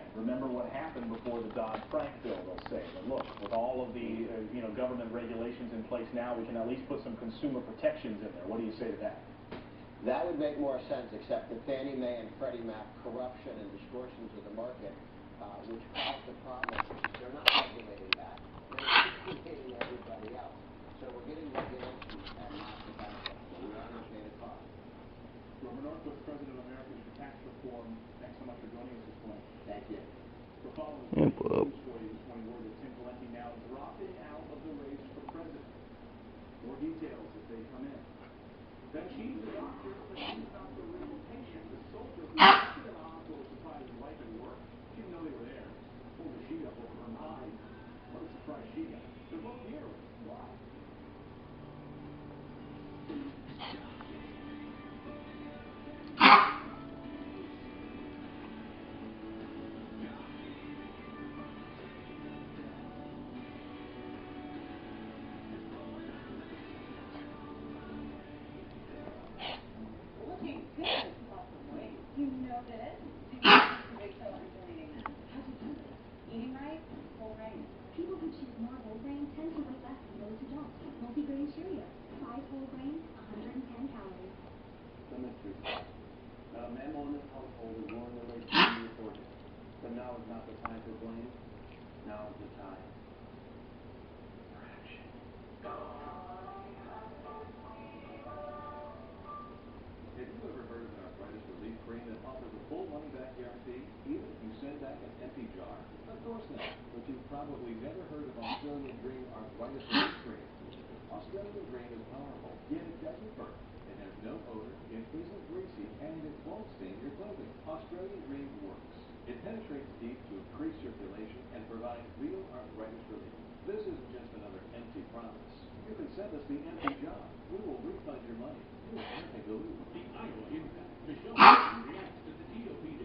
again. Remember what happened before the Dodd-Frank bill, they'll say. But look, with all of the government regulations in place now, we can at least put some consumer protections in there. What do you say to that? That would make more sense, except the Fannie Mae and Freddie Mac corruption and distortions of the market, which caused the problem, they're not regulating that. They're regulating everybody else. So we're getting regulations and not the benefit. So we are going to pay the cost. Grover Norquist, President of Americans for Tax Reform. Thanks so much for joining us this morning. Thank you. We're following the news story this morning where Tim Pawlenty now dropping out of the race for president. More details as they come in. That she's a doctor, but she's not the real patient. The soldier who was in the hospital surprised his wife at work. She didn't know they were there. Pulled the sheet up over her eyes. What a surprise she got. They're both here. Why? You know this? Wait till I'm doing that. How'd you do it? Eating right? Whole grain. People who choose more whole grain tend to weigh less than those who don't. Multigrain Cheerios. 5 whole grains, 110 calories. The mystery. Not a mammal in this household is willing to raise food for you. But now is not the time for blame. Now is the time for action. Have you ever heard of an arthritis relief cream that offers a full money-back guarantee, even if you send back an empty jar? Of course not, but you've probably never heard of Australian Dream Arthritis Relief Cream. Australian Dream is powerful, yet it doesn't burn. It has no odor, it isn't greasy, and it won't stain your clothing. Australian Dream works. It penetrates deep to increase circulation and provide real arthritis relief. This isn't just another empty promise. You can send us the empty jar. We will refund your money. You have nothing to lose. The Iowa Impact. Michelle Bachmann reacts to the GOP